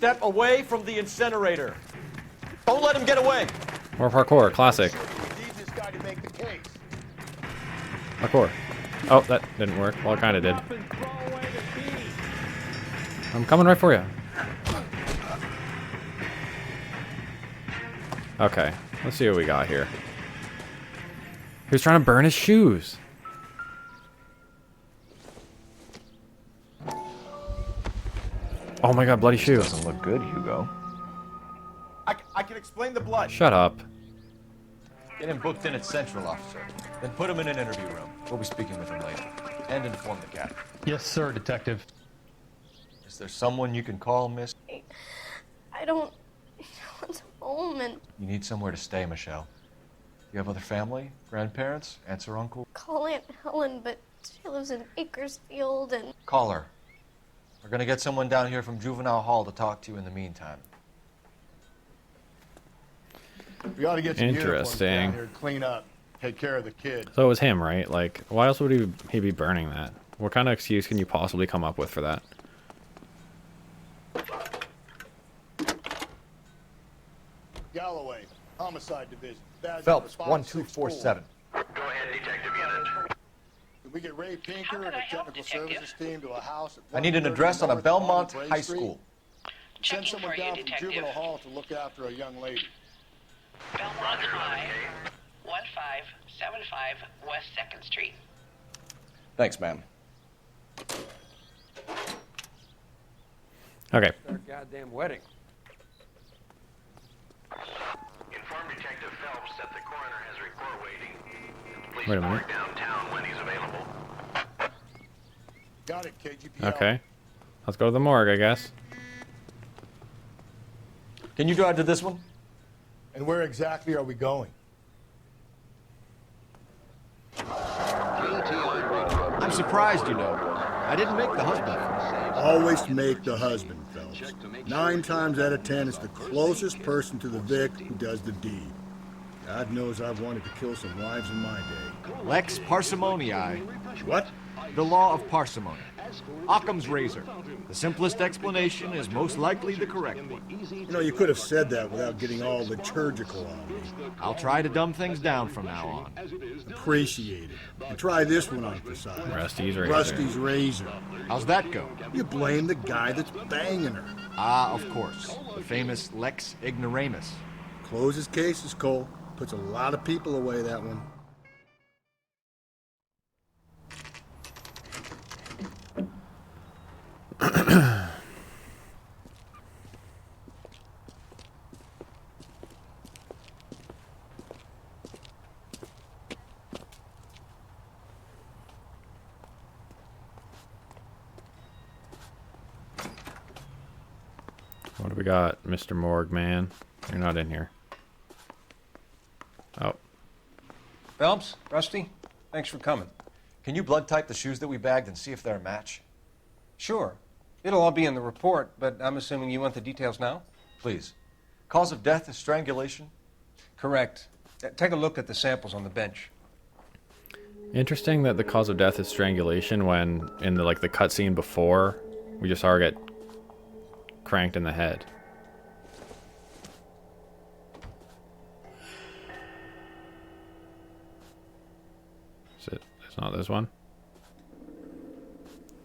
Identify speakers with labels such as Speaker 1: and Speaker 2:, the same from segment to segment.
Speaker 1: step away from the incinerator. Don't let him get away.
Speaker 2: More parkour, classic. Parkour. Oh, that didn't work. Well, it kind of did. I'm coming right for you. Okay, let's see what we got here. He was trying to burn his shoes. Oh my god, bloody shoe.
Speaker 1: Doesn't look good, Hugo. I can explain the blood.
Speaker 2: Shut up.
Speaker 1: Get him booked in at Central, officer. Then put him in an interview room. We'll be speaking with him later. And inform the captain.
Speaker 3: Yes, sir, detective.
Speaker 1: Is there someone you can call, miss?
Speaker 4: I don't want home and
Speaker 1: You need somewhere to stay, Michelle. You have other family? Grandparents? Aunts or uncle?
Speaker 4: call Aunt Helen, but she lives in Bakersfield and...
Speaker 1: Call her. We're gonna get someone down here from Juvenile Hall to talk to you in the meantime.
Speaker 5: We ought to get some uniforms
Speaker 2: Interesting.
Speaker 5: down here, clean up, take care of the kid.
Speaker 2: So it was him, right? Like, why else would he be burning that? What kind of excuse can you possibly come up with for that?
Speaker 5: Galloway, Homicide Division. Badge
Speaker 1: Phelps,
Speaker 5: number
Speaker 1: 1247.
Speaker 6: Go ahead, detective unit.
Speaker 5: Can we get Ray Pinker and a technical services team to a house at
Speaker 1: I need an
Speaker 5: 130
Speaker 1: address on a
Speaker 5: North
Speaker 1: Belmont
Speaker 5: Bray
Speaker 1: High
Speaker 5: Street?
Speaker 1: School.
Speaker 5: Send
Speaker 6: Checking
Speaker 5: someone
Speaker 6: for you,
Speaker 5: down from
Speaker 6: detective.
Speaker 5: Juvenile Hall to look after a young lady.
Speaker 6: Belmont High, 1575 West 2nd Street.
Speaker 1: Thanks, ma'am.
Speaker 2: Okay.
Speaker 7: Their goddamn wedding.
Speaker 6: Inform Detective Phelps that the coroner has report waiting. Please
Speaker 2: Wait a minute.
Speaker 6: report downtown when he's available.
Speaker 5: Got it, KGPL.
Speaker 2: Okay. Let's go to the morgue, I guess.
Speaker 1: Can you drive to this one?
Speaker 5: And where exactly are we going?
Speaker 1: I'm surprised, you know. I didn't make the husband.
Speaker 5: Always make the husband, Phelps. 9 times out of 10, it's the closest person to the Vic who does the deed. God knows I've wanted to kill some wives in my day.
Speaker 1: Lex parsimoniae.
Speaker 5: What?
Speaker 1: The law of parsimony. Occam's razor. The simplest explanation is most likely the correct one.
Speaker 5: You know, you could have said that without getting all liturgical on me.
Speaker 1: I'll try to dumb things down from now on.
Speaker 5: Appreciate it. And try this one on for size.
Speaker 2: Rusty's razor.
Speaker 5: Rusty's razor.
Speaker 1: How's that go?
Speaker 5: You blame the guy that's banging her.
Speaker 1: Ah, of course. The famous Lex ignoramus.
Speaker 5: Closes cases, Cole. Puts a lot of people away, that one.
Speaker 2: What do we got, Mr. Morgue man? You're not in here. Oh.
Speaker 7: Phelps, Rusty, thanks for coming.
Speaker 1: Can you blood type the shoes that we bagged and see if they're a match?
Speaker 7: Sure. It'll all be in the report, but I'm assuming you want the details now?
Speaker 1: Please. Cause of death is strangulation?
Speaker 7: Correct. Take a look at the samples on the bench.
Speaker 2: Interesting that the cause of death is strangulation when in the the cutscene before we just saw her get cranked in the head. Is it? It's not this one.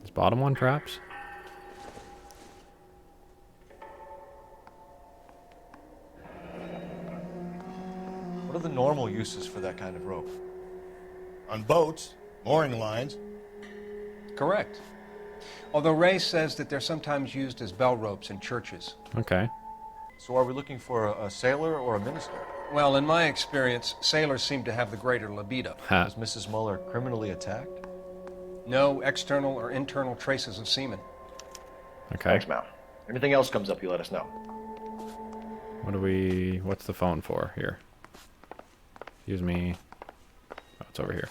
Speaker 2: This bottom one, perhaps.
Speaker 1: What are the normal uses for that kind of rope?
Speaker 5: On boats, mooring lines.
Speaker 7: Correct. Although Ray says that they're sometimes used as bell ropes in churches.
Speaker 2: Okay.
Speaker 1: So are we looking for a sailor or a minister?
Speaker 7: Well, in my experience, sailors seem to have the greater libido.
Speaker 2: Ha.
Speaker 1: Was Mrs. Muller criminally attacked?
Speaker 7: No external or internal traces of semen.
Speaker 2: Okay.
Speaker 8: Thanks, Mal. Anything else comes up, you let us know.
Speaker 2: What's the phone for here? Excuse me. Oh, it's over here.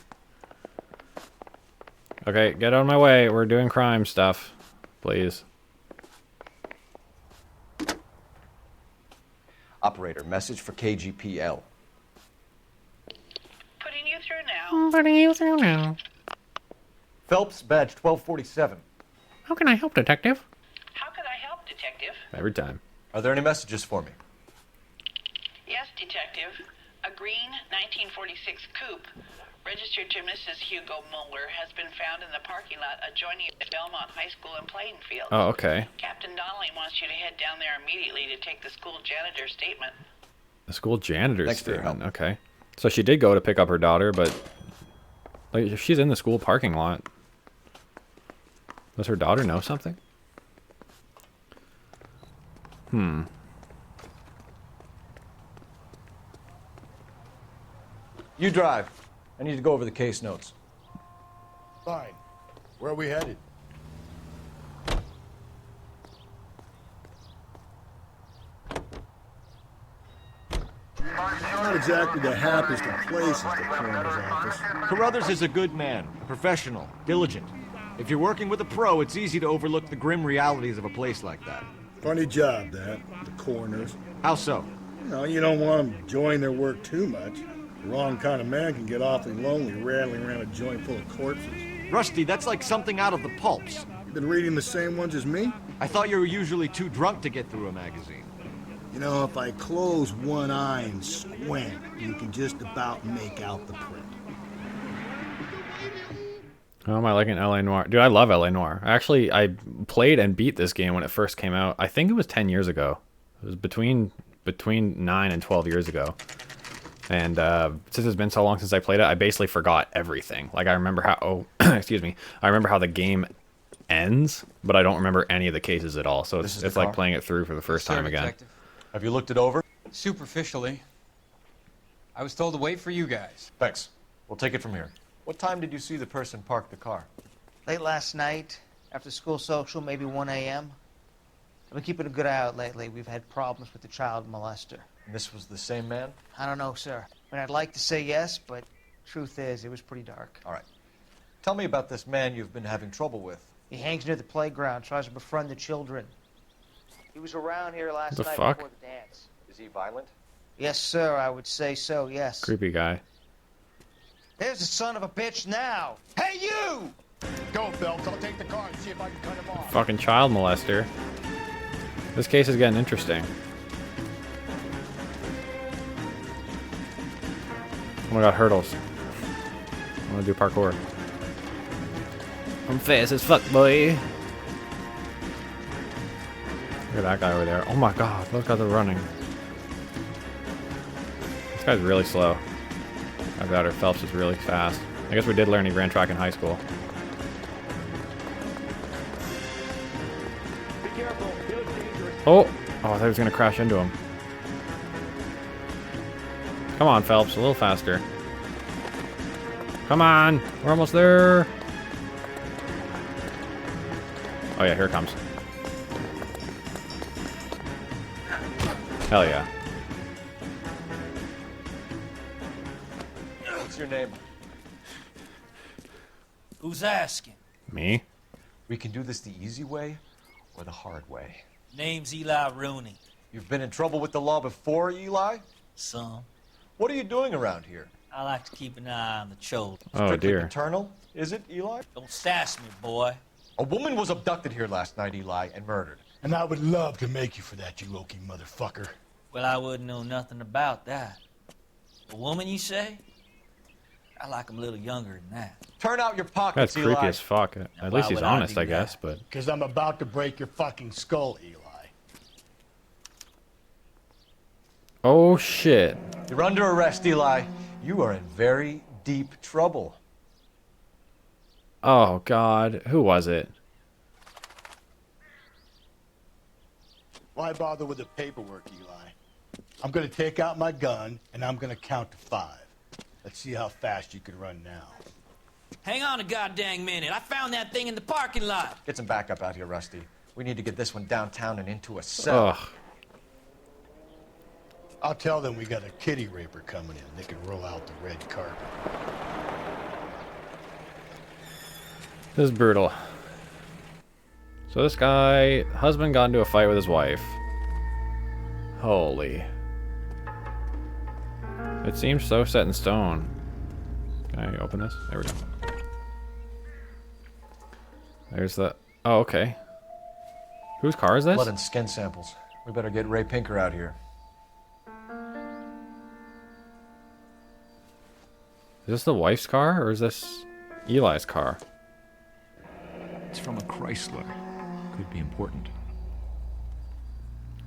Speaker 2: Okay, get out of my way. We're doing crime stuff. Please.
Speaker 1: Operator, message for KGPL.
Speaker 6: Putting you through now.
Speaker 1: Phelps, badge 1247.
Speaker 2: How can I help, detective?
Speaker 6: How could I help,
Speaker 3: Detective.
Speaker 2: Every time.
Speaker 1: Are there any messages for me?
Speaker 3: Yes, Detective. A green 1946 coupe registered to Mrs. Hugo Mueller has been found in the parking lot adjoining Belmont High School in Plainfield.
Speaker 2: Oh, okay.
Speaker 3: Captain Donnelly wants you to head down there immediately to take the school janitor's statement.
Speaker 2: The school janitor's
Speaker 1: Thanks for your
Speaker 2: statement.
Speaker 1: help.
Speaker 2: Okay. So she did go to pick up her daughter, but like if she's in the school parking lot, does her daughter know something?
Speaker 1: You drive. I need to go over the case notes.
Speaker 5: Fine. Where are we headed? Not exactly the happiest of places, the coroner's office.
Speaker 1: Carruthers is a good man, professional, diligent. If you're working with a pro, it's easy to overlook the grim realities of a place like that.
Speaker 5: Funny job, that. The coroner's.
Speaker 1: How so?
Speaker 5: You don't want them enjoying their work too much. The wrong kind of man can get awfully lonely rattling around a joint full of corpses.
Speaker 1: Rusty, that's like something out of the pulps.
Speaker 5: You been reading the same ones as me?
Speaker 1: I thought you were usually too drunk to get through a magazine.
Speaker 5: You know, if I close one eye and squint, you can just about make out the print.
Speaker 2: How am I liking LA Noire? Dude, I love LA Noire. Actually, I played and beat this game when it first came out. I think it was 10 years ago. It was between 9 and 12 years ago. And since it's been so long since I played it, I basically forgot everything. Like I remember how, excuse me, I remember how the game ends, but I don't remember any of the cases at all. So it's like playing it through for the first time again.
Speaker 9: Detective.
Speaker 1: Have you looked it over?
Speaker 9: Superficially. I was told to wait for you guys.
Speaker 1: Thanks. We'll take it from here. What time did you see the person park the car?
Speaker 10: Late last night, after school social, maybe 1 a.m. I've been keeping a good eye out lately. We've had problems with the child molester.
Speaker 1: And this was the same man?
Speaker 10: I don't know, sir. I mean, I'd like to say yes, but truth is, it was pretty dark.
Speaker 1: All right. Tell me about this man you've been having trouble with.
Speaker 10: He hangs near the playground, tries to befriend the children. He was around here last
Speaker 2: The
Speaker 10: night
Speaker 2: fuck?
Speaker 10: before the dance.
Speaker 1: Is he violent?
Speaker 10: Yes, sir, I would say so, yes.
Speaker 2: Creepy guy.
Speaker 10: There's the son of a bitch now. Hey, you!
Speaker 5: Go, Phelps. I'll take the car and see if I can cut him off.
Speaker 2: Fucking child molester. This case is getting interesting. Oh my god, hurdles. I want to do parkour. I'm fast as fuck, boy. Look at that guy over there. Oh my god, look how they're running. This guy's really slow. My daughter Phelps is really fast. I guess we did learn he ran track in high school.
Speaker 5: Be careful. He looks dangerous.
Speaker 2: Oh! Oh, I thought he was gonna crash into him. Come on, Phelps, a little faster. Come on! We're almost there! Oh yeah, here it comes. Hell yeah.
Speaker 1: What's your name?
Speaker 11: Who's asking?
Speaker 2: Me?
Speaker 1: We can do this the easy way or the hard way.
Speaker 11: Name's Eli Rooney.
Speaker 1: You've been in trouble with the law before, Eli?
Speaker 11: Some.
Speaker 1: What are you doing around here?
Speaker 11: I like to keep an eye on the children.
Speaker 2: Oh
Speaker 1: Strictly
Speaker 2: dear.
Speaker 1: paternal, is it, Eli?
Speaker 11: Don't sass me, boy.
Speaker 1: A woman was abducted here last night, Eli, and murdered.
Speaker 5: And I would love to make you for that, you low-key motherfucker.
Speaker 11: Well, I wouldn't know nothing about that. A woman, you say? I like 'em a little younger than that.
Speaker 1: Turn out your
Speaker 2: That's
Speaker 1: pockets,
Speaker 2: creepy
Speaker 1: Eli.
Speaker 2: as fuck. At
Speaker 11: why
Speaker 2: least he's
Speaker 11: would I
Speaker 2: honest,
Speaker 11: do
Speaker 2: I guess,
Speaker 11: that?
Speaker 2: but...
Speaker 5: Because I'm about to break your fucking skull, Eli.
Speaker 2: Oh shit.
Speaker 1: You're under arrest, Eli. You are in very deep trouble.
Speaker 2: Oh god. Who was it?
Speaker 5: Why bother with the paperwork, Eli? I'm gonna take out my gun, and I'm gonna count to 5. Let's see how fast you can run now.
Speaker 11: Hang on a goddamn minute. I found that thing in the parking lot.
Speaker 1: Get some backup out here, Rusty. We need to get this one downtown and into a cell.
Speaker 2: Ugh.
Speaker 5: I'll tell them we got a kitty raper coming in. They can roll out the red carpet.
Speaker 2: This is brutal. So this guy, husband got into a fight with his wife. Holy. It seems so set in stone. Can I open this? There we go. There's the... Oh, okay. Whose car is this?
Speaker 8: Blood and skin samples. We better get Ray Pinker out here.
Speaker 2: Is this the wife's car, or is this Eli's car?
Speaker 1: It's from a Chrysler. Could be important.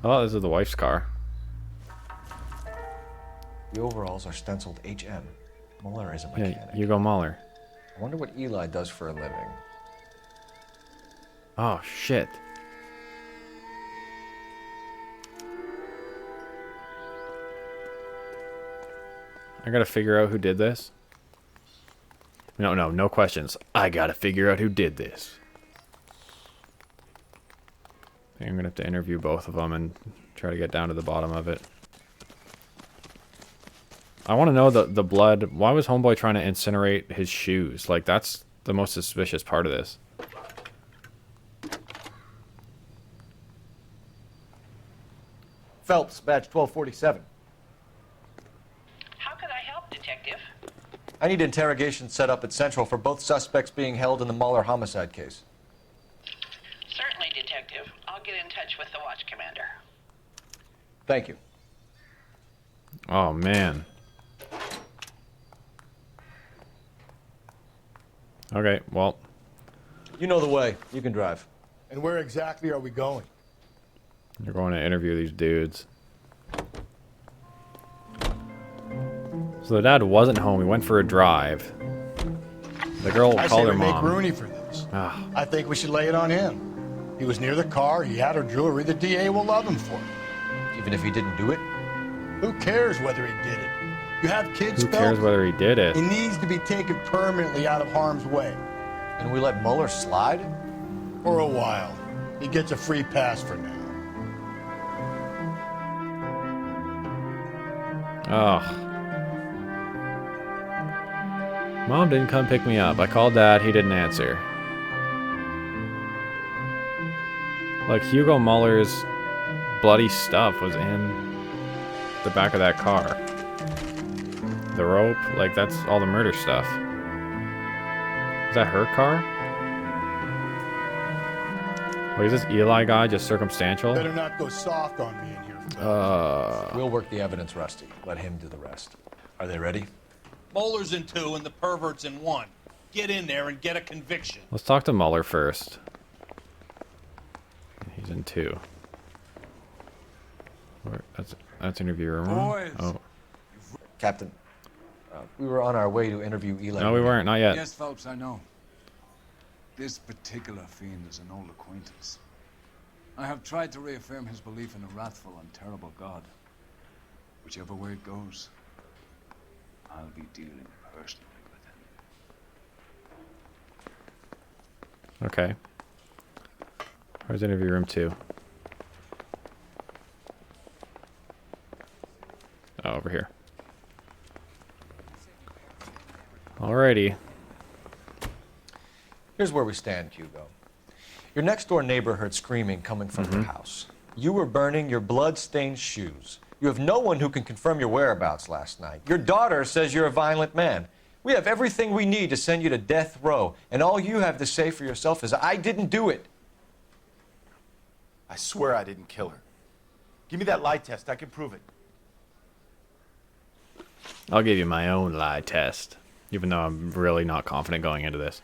Speaker 2: Oh, this is the wife's car.
Speaker 8: The overalls are stenciled HM. Muller is a mechanic.
Speaker 2: Yeah, Hugo Muller.
Speaker 8: I wonder what Eli does for a living.
Speaker 2: Oh, shit. I gotta figure out who did this. No questions. I gotta figure out who did this. I think I'm gonna have to interview both of them and try to get down to the bottom of it. I want to know the blood. Why was Homeboy trying to incinerate his shoes? Like, that's the most suspicious part of this.
Speaker 8: Phelps, badge 1247.
Speaker 3: How could I help, Detective?
Speaker 8: I need interrogation set up at Central for both suspects being held in the Muller homicide case.
Speaker 3: Certainly, Detective. I'll get in touch with the watch commander.
Speaker 8: Thank you.
Speaker 2: Oh, man. Okay, well.
Speaker 8: You know the way. You can drive.
Speaker 5: And where exactly are we going?
Speaker 2: You're going to interview these dudes. So the dad wasn't home. He went for a drive. The girl called her mom.
Speaker 5: I say we make Rooney for this.
Speaker 2: Ah.
Speaker 5: I think we should lay it on him. He was near the car. He had her jewelry. The DA will love him for it.
Speaker 8: Even if he didn't do it?
Speaker 5: Who cares whether he did it? You have kids,
Speaker 2: Who cares whether he did it?
Speaker 5: He needs to be taken permanently out of harm's way.
Speaker 8: And we let Muller slide?
Speaker 5: For a while. He gets a free pass for now.
Speaker 2: Ugh. Mom didn't come pick me up. I called Dad. He didn't answer. Like, Hugo Muller's bloody stuff was in the back of that car. The rope, like, that's all the murder stuff. Is that her car? Like, is this Eli guy just circumstantial?
Speaker 5: Better not go soft on me in here.
Speaker 8: We'll work the evidence, Rusty. Let him do the rest. Are they ready?
Speaker 12: Muller's in 2 and the pervert's in 1. Get in there and get a conviction.
Speaker 2: Let's talk to Muller first. He's in 2. That's interview room.
Speaker 9: Boys.
Speaker 2: Oh.
Speaker 8: Captain, we were on our way to interview Eli.
Speaker 2: No, we weren't. Not yet.
Speaker 9: Yes, Phelps, I know. This particular fiend is an old acquaintance. I have tried to reaffirm his belief in a wrathful and terrible God. Whichever way it goes, I'll be dealing personally with him.
Speaker 2: Okay. Where's interview room 2? Oh, over here. Alrighty.
Speaker 8: Here's where we stand, Hugo. Your next-door neighbor heard screaming coming from your house. You were burning your blood-stained shoes. You have no one who can confirm your whereabouts last night. Your daughter says you're a violent man. We have everything we need to send you to death row, and all you have to say for yourself is, I didn't do it.
Speaker 13: I swear I didn't kill her. Give me that lie test. I can prove it.
Speaker 2: I'll give you my own lie test, even though I'm really not confident going into this.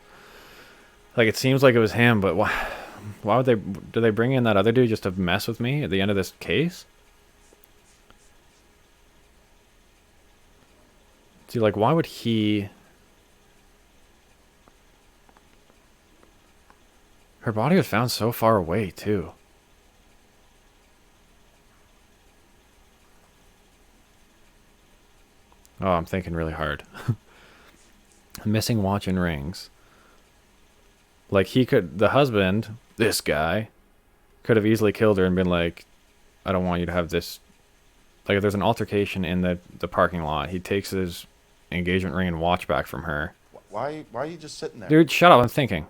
Speaker 2: Like, it seems like it was him, but why would they, do they bring in that other dude just to mess with me at the end of this case? See, like, why would he... Her body was found so far away, too. Oh, I'm thinking really hard. Missing watch and rings. Like, he could... The husband, this guy, could have easily killed her and been like, I don't want you to have this... Like, if there's an altercation in the parking lot, he takes his engagement ring and watch back from her.
Speaker 13: Why are you just sitting there?
Speaker 2: Dude, shut up, I'm thinking.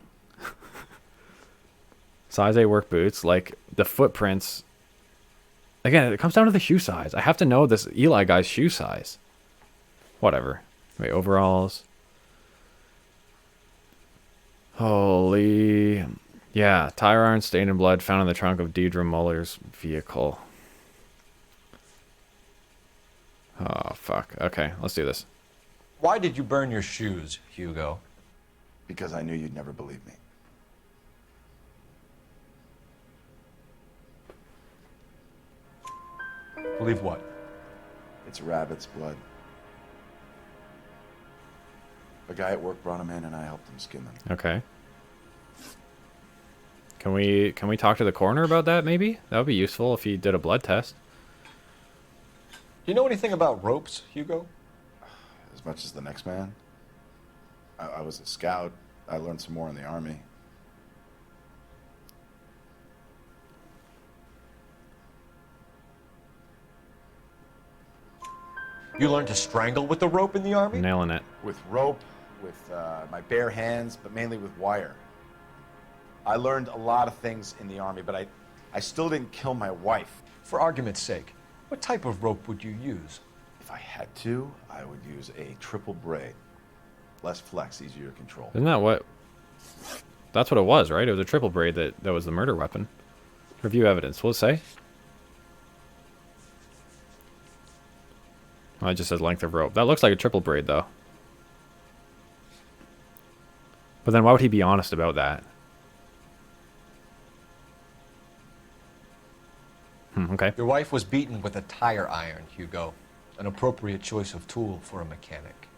Speaker 2: Size 8 work boots, like, the footprints... Again, it comes down to the shoe size. I have to know this Eli guy's shoe size. Whatever. Wait, overalls. Holy... Yeah, tire iron stained in blood found in the trunk of Deidre Muller's vehicle. Oh, fuck. Okay, let's do this.
Speaker 8: Why did you burn your shoes, Hugo?
Speaker 13: Because I knew you'd never believe me.
Speaker 8: Believe what?
Speaker 13: It's rabbit's blood. A guy at work brought him in and I helped him skin them.
Speaker 2: Okay. Can we talk to the coroner about that, maybe? That would be useful if he did a blood test.
Speaker 8: Do you know anything about ropes, Hugo?
Speaker 13: As much as the next man. I was a scout. I learned some more in the army.
Speaker 8: You learned to strangle with the rope in the army?
Speaker 2: Nailing it.
Speaker 13: With rope, with my bare hands, but mainly with wire. I learned a lot of things in the army, but I still didn't kill my wife.
Speaker 8: For argument's sake, what type of rope would you use?
Speaker 13: If I had to, I would use a triple braid. Less flex, easier to control.
Speaker 2: Isn't that what... That's what it was, right? It was a triple braid that was the murder weapon. Review evidence. What'll it say? Oh, it just says length of rope. That looks like a triple braid, though. But then why would he be honest about that? Okay.
Speaker 8: Your wife was beaten with a tire iron, Hugo. An appropriate choice of tool for a mechanic.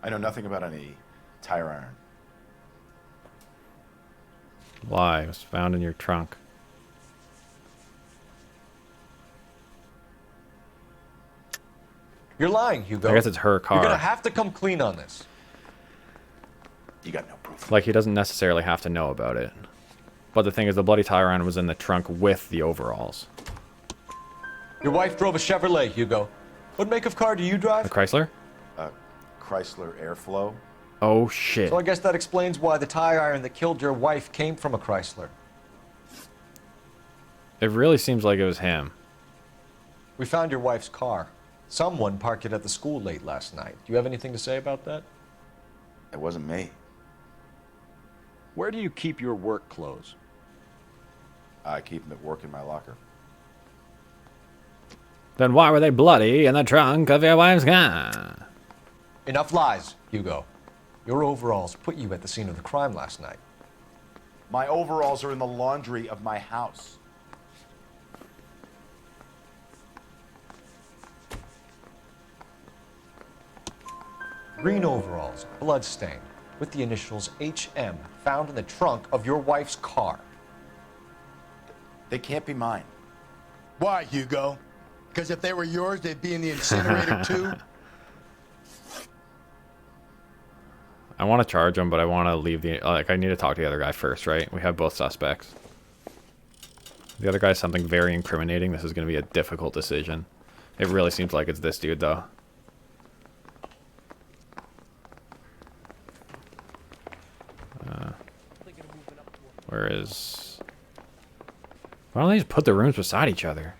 Speaker 13: I know nothing about any tire iron.
Speaker 2: Lie. It was found in your trunk.
Speaker 8: You're lying, Hugo.
Speaker 2: I guess it's her car.
Speaker 8: You're gonna have to come clean on this.
Speaker 13: You got no proof.
Speaker 2: Like, he doesn't necessarily have to know about it. But the thing is, the bloody tire iron was in the trunk with the overalls.
Speaker 8: Your wife drove a Chevrolet, Hugo. What make of car do you drive?
Speaker 2: A Chrysler?
Speaker 13: Chrysler Airflow.
Speaker 2: Oh, shit.
Speaker 8: So I guess that explains why the tire iron that killed your wife came from a Chrysler.
Speaker 2: It really seems like it was him.
Speaker 8: We found your wife's car. Someone parked it at the school late last night. Do you have anything to say about that?
Speaker 13: It wasn't me.
Speaker 1: Where do you keep your work clothes?
Speaker 13: I keep them at work in my locker.
Speaker 2: Then why were they bloody in the trunk of your wife's car?
Speaker 8: Enough lies, Hugo. Your overalls put you at the scene of the crime last night.
Speaker 13: My overalls are in the laundry of my house.
Speaker 8: Green overalls, bloodstained, with the initials HM found in the trunk of your wife's car.
Speaker 13: They can't be mine.
Speaker 5: Why, Hugo? Because if they were yours, they'd be in the incinerator too?
Speaker 2: I want to charge him, but I want to leave the... Like, I need to talk to the other guy first, right? We have both suspects. The other guy's something very incriminating. This is going to be a difficult decision. It really seems like it's this dude, though. Where is... Why don't they just put the rooms beside each other?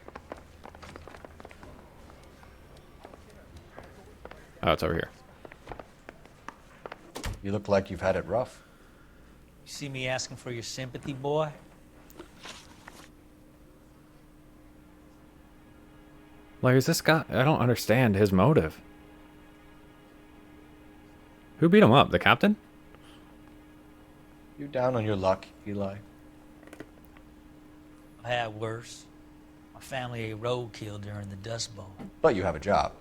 Speaker 2: Oh, it's over here.
Speaker 8: You look like you've had it rough.
Speaker 11: You see me asking for your sympathy, boy?
Speaker 2: Like, is this guy... I don't understand his motive. Who beat him up? The captain?
Speaker 8: You down on your luck, Eli?
Speaker 11: I had worse. My family ate roadkill during the Dust Bowl.
Speaker 8: But you have a job.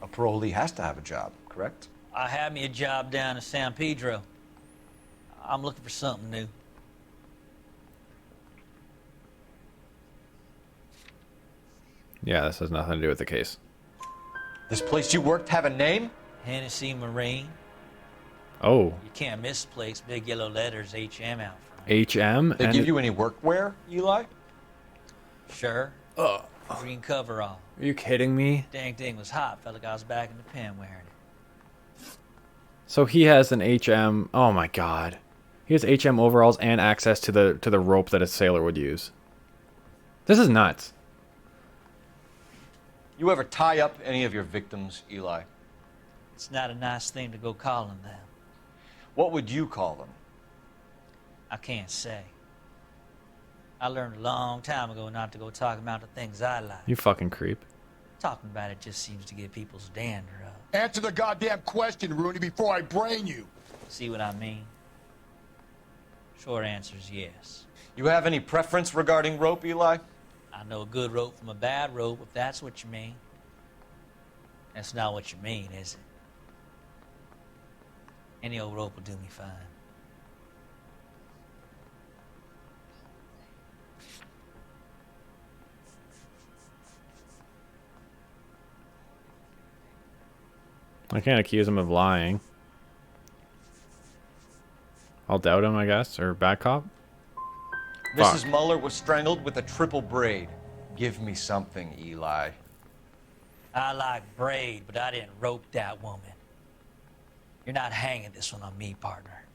Speaker 8: A parolee has to have a job, correct?
Speaker 11: I had me a job down in San Pedro. I'm looking for something new.
Speaker 2: Yeah, this has nothing to do with the case.
Speaker 8: This place you worked have a name?
Speaker 11: Hennessy Marine.
Speaker 2: Oh.
Speaker 11: You can't miss the place. Big yellow letters, HM out front.
Speaker 2: HM?
Speaker 8: They give you any workwear, Eli?
Speaker 11: Sure.
Speaker 2: Ugh.
Speaker 11: Green coverall.
Speaker 2: Are you kidding me?
Speaker 11: Dang thing was hot. Felt like I was back in the pen wearing it.
Speaker 2: So he has an HM... Oh my god. He has HM overalls and access to the rope that a sailor would use. This is nuts.
Speaker 8: You ever tie up any of your victims, Eli?
Speaker 11: It's not a nice thing to go calling them.
Speaker 8: What would you call them?
Speaker 11: I can't say. I learned a long time ago not to go talking about the things I like.
Speaker 2: You fucking creep.
Speaker 11: Talking about it just seems to get people's dander up.
Speaker 5: Answer the goddamn question, Rooney, before I brain you.
Speaker 11: See what I mean? Short answer is yes.
Speaker 8: You have any preference regarding rope, Eli?
Speaker 11: I know a good rope from a bad rope, if that's what you mean. That's not what you mean, is it? Any old rope will do me fine.
Speaker 2: I can't accuse him of lying. I'll doubt him, I guess, or bad cop.
Speaker 8: Mrs. Muller was strangled with a triple braid. Give me something, Eli.
Speaker 11: I like braid, but I didn't rope that woman. You're not hanging this one on me, partner.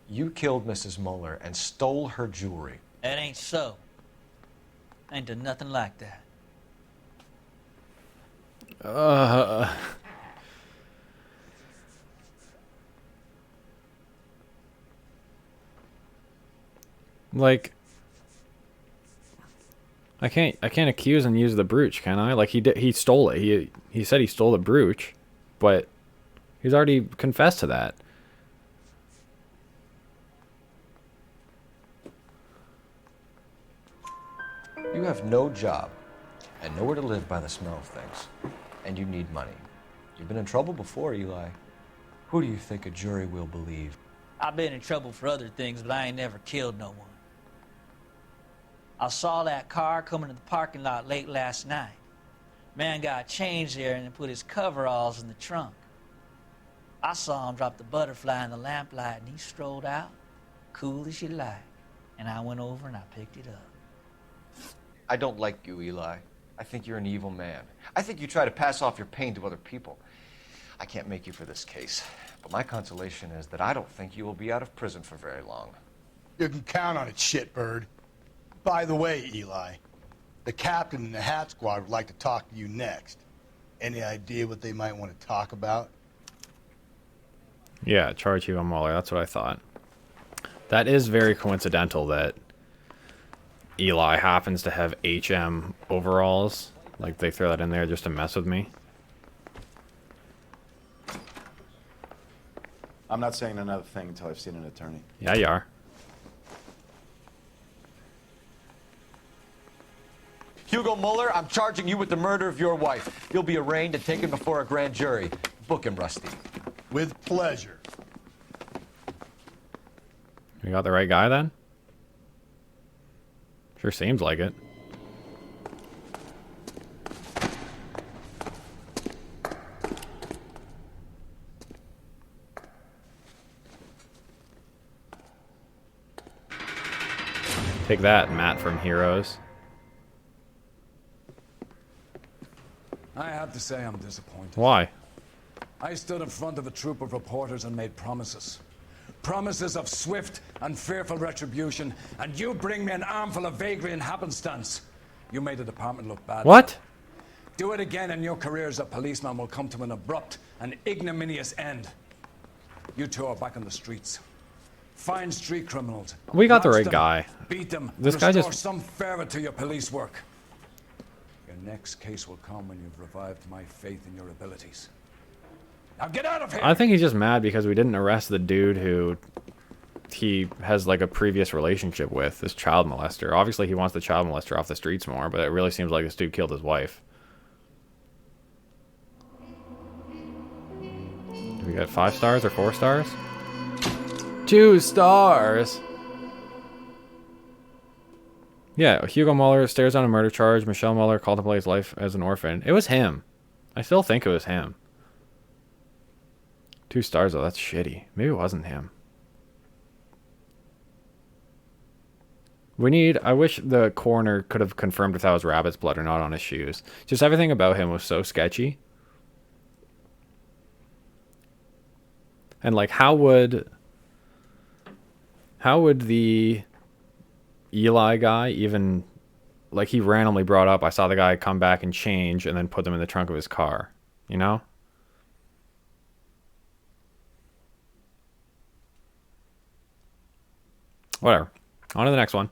Speaker 8: You killed Mrs. Muller and stole her jewelry.
Speaker 11: That ain't so. I ain't done nothing like that.
Speaker 2: Like, I can't accuse and use the brooch, can I? Like, he stole it. He said he stole the brooch, but he's already confessed to that.
Speaker 8: You have no job and nowhere to live by the smell of things, and you need money. You've been in trouble before, Eli. Who do you think a jury will believe?
Speaker 11: I've been in trouble for other things, but I ain't never killed no one. I saw that car coming to the parking lot late last night. Man got changed there and then put his coveralls in the trunk. I saw him drop the butterfly in the lamplight and he strolled out, cool as you like. And I went over and I picked it up.
Speaker 8: I don't like you, Eli. I think you're an evil man. I think you try to pass off your pain to other people. I can't make you for this case, but my consolation is that I don't think you will be out of prison for very long.
Speaker 5: You can count on it, shitbird. By the way, Eli, the captain and the hat squad would like to talk to you next. Any idea what they might want to talk about?
Speaker 2: Yeah, charge Hugo Muller. That's what I thought. That is very coincidental that Eli happens to have HM overalls. Like, they throw that in there just to mess with me.
Speaker 13: I'm not saying another thing until I've seen an attorney.
Speaker 2: Yeah, you are.
Speaker 8: Hugo Muller, I'm charging you with the murder of your wife. You'll be arraigned and taken before a grand jury. Book him, Rusty.
Speaker 5: With pleasure.
Speaker 2: You got the right guy then? Sure seems like it. Take that, Matt from Heroes.
Speaker 9: I have to say I'm disappointed.
Speaker 2: Why?
Speaker 9: I stood in front of a troop of reporters and made promises. Promises of swift and fearful retribution, and you bring me an armful of vagary and happenstance. You made the department look bad.
Speaker 2: What?
Speaker 9: Do it again and your career as a policeman will come to an abrupt and ignominious end. You two are back on the streets. Find street criminals.
Speaker 2: We got the
Speaker 9: watch
Speaker 2: right
Speaker 9: them,
Speaker 2: guy.
Speaker 9: Beat them.
Speaker 2: This
Speaker 9: and
Speaker 2: guy
Speaker 9: restore
Speaker 2: just...
Speaker 9: some fervor to your police work. Your next case will come when you've revived my faith in your abilities. Now get out of here!
Speaker 2: I think he's just mad because we didn't arrest the dude who he has like a previous relationship with, this child molester. Obviously he wants the child molester off the streets more, but it really seems like this dude killed his wife. Do we got 5 stars or 4 stars? 2 stars! Yeah, Hugo Muller stares down a murder charge. Michelle Muller contemplates life as an orphan. It was him. I still think it was him. 2 stars though, that's shitty. Maybe it wasn't him. I wish the coroner could have confirmed if that was rabbit's blood or not on his shoes. Just everything about him was so sketchy. And like, how would the Eli guy even, like, he randomly brought up, I saw the guy come back and change and then put them in the trunk of his car, you know? Whatever. On to the next one.